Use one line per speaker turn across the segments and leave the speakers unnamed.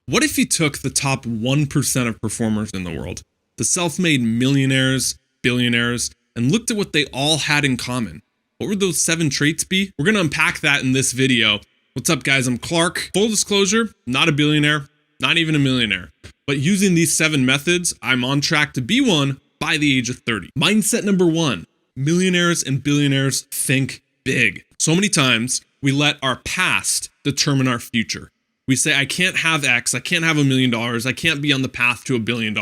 What if you took the top 1% of performers in the world, the self-made millionaires, billionaires, and looked at what they all had in common? What would those 7 traits be? We're going to unpack that in this video. What's up, guys? I'm Clark. Full disclosure, not a billionaire, not even a millionaire. But using these 7 methods, I'm on track to be one by the age of 30. Mindset number 1, millionaires and billionaires think big. So many times we let our past determine our future. We say, I can't have X, I can't have $1 million, I can't be on the path to $1 billion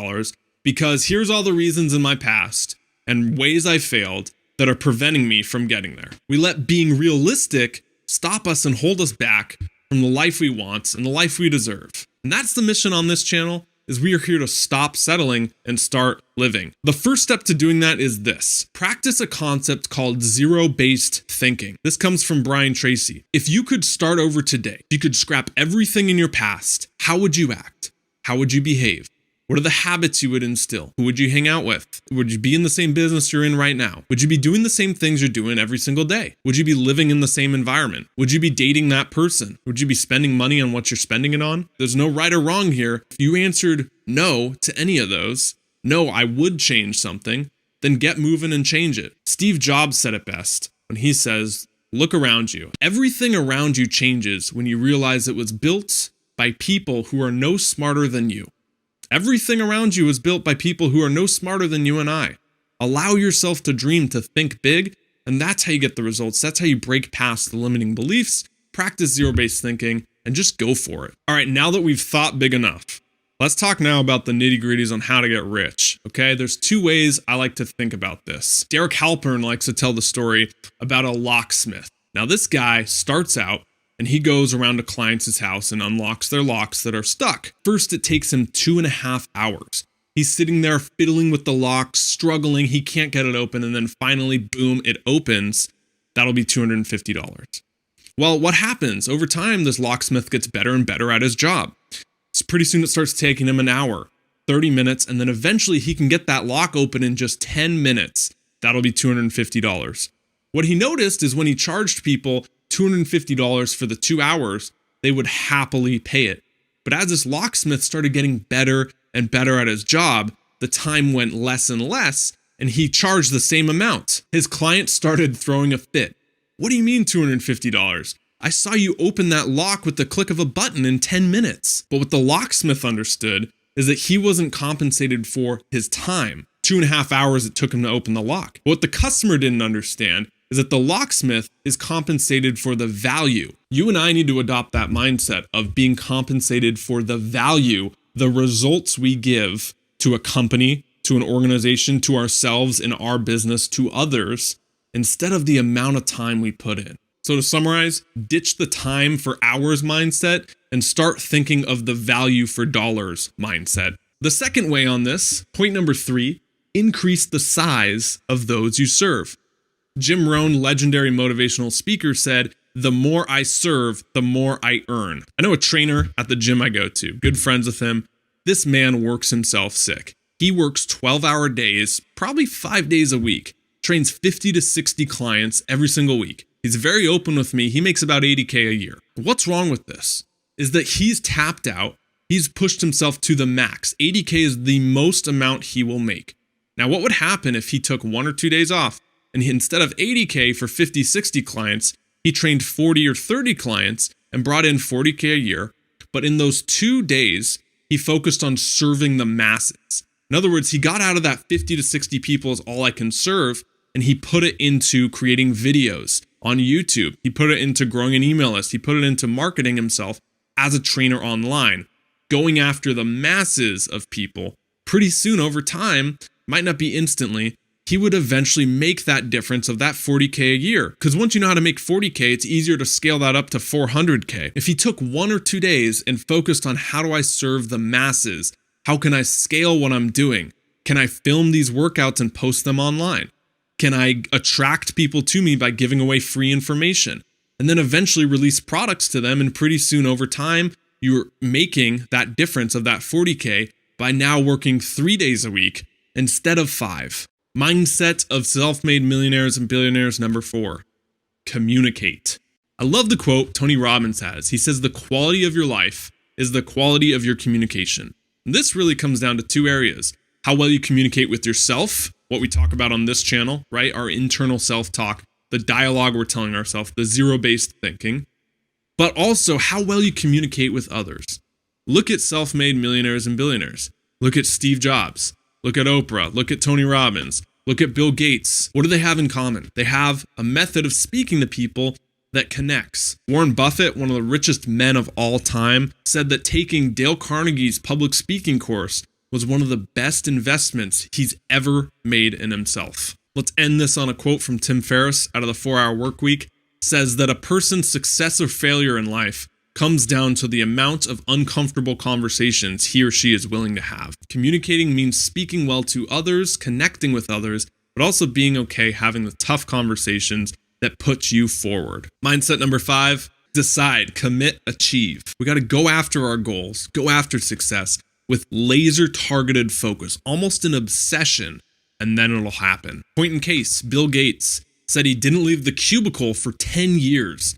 because here's all the reasons in my past and ways I failed that are preventing me from getting there. We let being realistic stop us and hold us back from the life we want and the life we deserve. And that's the mission on this channel, is we are here to stop settling and start living. The first step to doing that is this. Practice a concept called zero-based thinking. This comes from Brian Tracy. If you could start over today, if you could scrap everything in your past, how would you act? How would you behave? What are the habits you would instill? Who would you hang out with? Would you be in the same business you're in right now? Would you be doing the same things you're doing every single day? Would you be living in the same environment? Would you be dating that person? Would you be spending money on what you're spending it on? There's no right or wrong here. If you answered no to any of those, no, I would change something, then get moving and change it. Steve Jobs said it best when he says, look around you. Everything around you changes when you realize it was built by people who are no smarter than you. Everything around you is built by people who are no smarter than you and I. Allow yourself to dream, to think big, and that's how you get the results. That's how you break past the limiting beliefs, practice zero-based thinking, and just go for it. All right, now that we've thought big enough, let's talk now about the nitty-gritties on how to get rich, okay? There's 2 ways I like to think about this. Derek Halpern likes to tell the story about a locksmith. Now, this guy starts out and he goes around to clients' house and unlocks their locks that are stuck. First, it takes him 2.5 hours. He's sitting there fiddling with the lock, struggling, he can't get it open, and then finally, boom, it opens. That'll be $250. Well, what happens? Over time, this locksmith gets better and better at his job. So pretty soon it starts taking him an hour, 30 minutes, and then eventually he can get that lock open in just 10 minutes. That'll be $250. What he noticed is when he charged people $250 for the 2 hours, they would happily pay it. But as this locksmith started getting better and better at his job, the time went less and less, and he charged the same amount. His client started throwing a fit. What do you mean $250? I saw you open that lock with the click of a button in 10 minutes. But what the locksmith understood is that he wasn't compensated for his time. 2.5 hours it took him to open the lock. But what the customer didn't understand is that the locksmith is compensated for the value. You and I need to adopt that mindset of being compensated for the value, the results we give to a company, to an organization, to ourselves, in our business, to others, instead of the amount of time we put in. So to summarize, ditch the time for hours mindset and start thinking of the value for dollars mindset. The second way on this, point number 3, increase the size of those you serve. Jim Rohn, legendary motivational speaker, said, the more I serve, the more I earn. I know a trainer at the gym I go to, good friends with him. This man works himself sick. He works 12-hour days, probably 5 days a week, trains 50 to 60 clients every single week. He's very open with me. He makes about $80K a year. What's wrong with this? Is that he's tapped out. He's pushed himself to the max. $80K is the most amount he will make. Now, what would happen if he took 1 or 2 days off and instead of $80K for 50, 60 clients, he trained 40 or 30 clients and brought in $40K a year. But in those 2 days, he focused on serving the masses. In other words, he got out of that 50 to 60 people is all I can serve, and he put it into creating videos on YouTube. He put it into growing an email list. He put it into marketing himself as a trainer online, going after the masses of people. Pretty soon over time, might not be instantly, he would eventually make that difference of that 40K a year. Because once you know how to make 40K, it's easier to scale that up to 400K. If he took 1 or 2 days and focused on how do I serve the masses? How can I scale what I'm doing? Can I film these workouts and post them online? Can I attract people to me by giving away free information? And then eventually release products to them, and pretty soon over time, you're making that difference of that 40K by now working 3 days a week instead of 5. Mindset of self-made millionaires and billionaires number 4, communicate. I love the quote Tony Robbins has. He says, the quality of your life is the quality of your communication. And this really comes down to two areas: how well you communicate with yourself, what we talk about on this channel, right? Our internal self-talk, the dialogue we're telling ourselves, the zero-based thinking, but also how well you communicate with others. Look at self-made millionaires and billionaires. Look at Steve Jobs. Look at Oprah. Look at Tony Robbins. Look at Bill Gates. What do they have in common? They have a method of speaking to people that connects. Warren Buffett, one of the richest men of all time, said that taking Dale Carnegie's public speaking course was one of the best investments he's ever made in himself. Let's end this on a quote from Tim Ferriss out of the 4-Hour Workweek. Says that a person's success or failure in life comes down to the amount of uncomfortable conversations he or she is willing to have. Communicating means speaking well to others, connecting with others, but also being okay having the tough conversations that put you forward. Mindset number 5, decide, commit, achieve. We got to go after our goals, go after success with laser targeted focus, almost an obsession, and then it'll happen. Point in case, Bill Gates said he didn't leave the cubicle for 10 years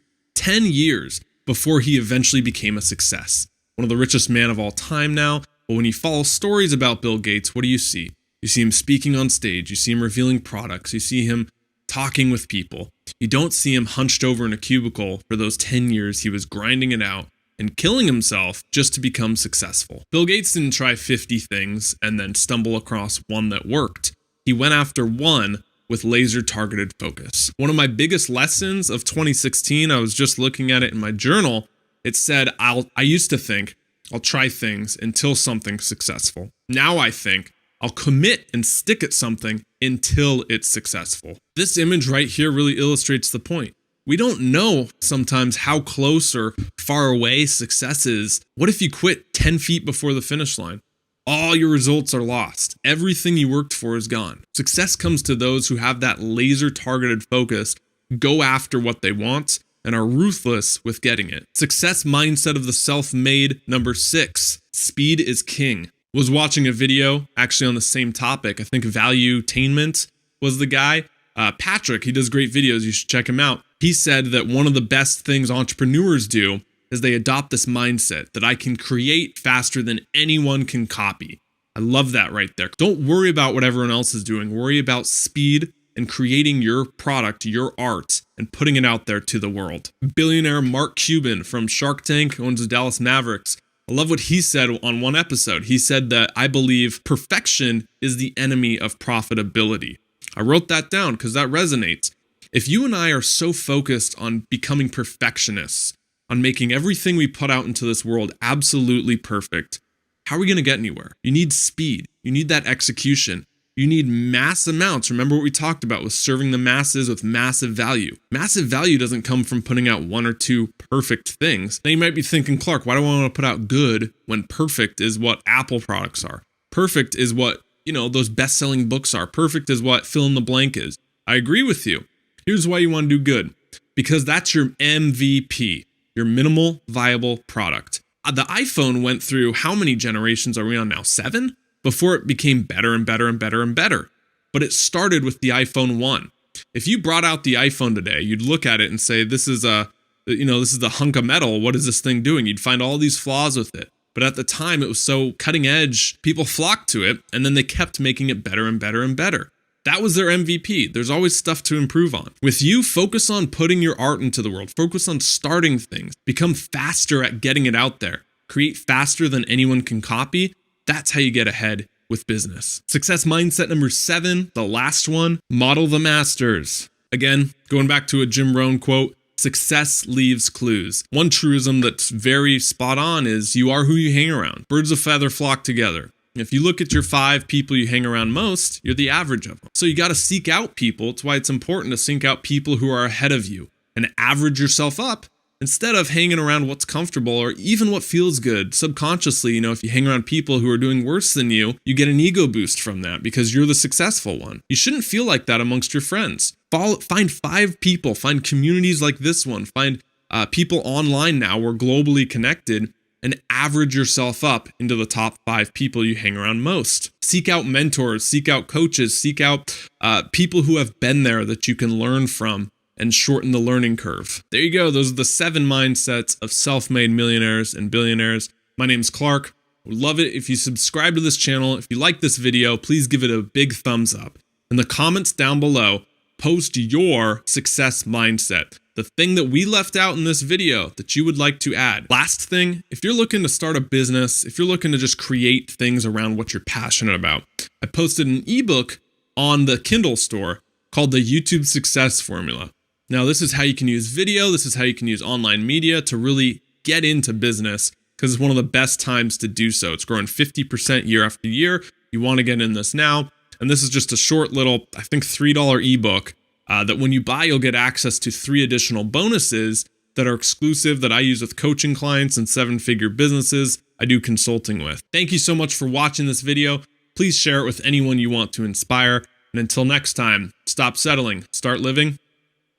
before he eventually became a success. One of the richest men of all time now, but when you follow stories about Bill Gates, what do you see? You see him speaking on stage, you see him revealing products, you see him talking with people. You don't see him hunched over in a cubicle for those 10 years he was grinding it out and killing himself just to become successful. Bill Gates didn't try 50 things and then stumble across one that worked. He went after one with laser targeted focus. One of my biggest lessons of 2016, I was just looking at it in my journal. It said, I used to think I'll try things until something's successful. Now I think I'll commit and stick at something until it's successful. This image right here really illustrates the point. We don't know sometimes how close or far away success is. What if you quit 10 feet before the finish line? All your results are lost. Everything you worked for is gone. Success comes to those who have that laser targeted focus, go after what they want, and are ruthless with getting it. Success mindset of the self-made number 6, speed is king. Was watching a video actually on the same topic. I think Valuetainment was the guy. Patrick, he does great videos. You should check him out. He said that one of the best things entrepreneurs do is they adopt this mindset that I can create faster than anyone can copy. I love that right there. Don't worry about what everyone else is doing. Worry about speed and creating your product, your art, and putting it out there to the world. Billionaire Mark Cuban from Shark Tank, owns the Dallas Mavericks. I love what he said on one episode. He said that I believe perfection is the enemy of profitability. I wrote that down because that resonates. If you and I are so focused on becoming perfectionists, on making everything we put out into this world absolutely perfect, how are we going to get anywhere? You need speed. You need that execution. You need mass amounts. Remember what we talked about with serving the masses with massive value. Massive value doesn't come from putting out 1 or 2 perfect things. Now you might be thinking, Clark, why do I want to put out good when perfect is what Apple products are? Perfect is what, those best-selling books are. Perfect is what fill in the blank is. I agree with you. Here's why you want to do good. Because that's your MVP, your minimal viable product. The iPhone went through, how many generations are we on now? 7? Before it became better and better and better and better. But it started with the iPhone 1. If you brought out the iPhone today, you'd look at it and say, this is the hunk of metal. What is this thing doing? You'd find all these flaws with it. But at the time, it was so cutting edge, people flocked to it, and then they kept making it better and better and better. That was their MVP. There's always stuff to improve on. With you, focus on putting your art into the world. Focus on starting things. Become faster at getting it out there. Create faster than anyone can copy. That's how you get ahead with business. Success mindset number 7, the last one, model the masters. Again, going back to a Jim Rohn quote, success leaves clues. One truism that's very spot on is you are who you hang around. Birds of a feather flock together. If you look at your 5 people you hang around most, you're the average of them. So you got to seek out people. It's why it's important to seek out people who are ahead of you and average yourself up instead of hanging around what's comfortable or even what feels good. Subconsciously, if you hang around people who are doing worse than you, you get an ego boost from that because you're the successful one. You shouldn't feel like that amongst your friends. Find 5 people, find communities like this one, find people online now, we're globally connected, and average yourself up into the top 5 people you hang around most. Seek out mentors, seek out coaches, seek out people who have been there that you can learn from and shorten the learning curve. There you go. Those are the 7 mindsets of self-made millionaires and billionaires. My name's Clark. I would love it if you subscribe to this channel. If you like this video, please give it a big thumbs up. In the comments down below, post your success mindset, the thing that we left out in this video that you would like to add. Last thing, if you're looking to start a business, if you're looking to just create things around what you're passionate about, I posted an ebook on the Kindle store called the YouTube Success Formula. Now, this is how you can use video. This is how you can use online media to really get into business, because it's one of the best times to do so. It's growing 50% year after year. You want to get in this now. And this is just a short little, I think, $3 ebook that when you buy, you'll get access to 3 additional bonuses that are exclusive that I use with coaching clients and 7-figure businesses I do consulting with. Thank you so much for watching this video. Please share it with anyone you want to inspire. And until next time, stop settling, start living.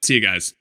See you guys.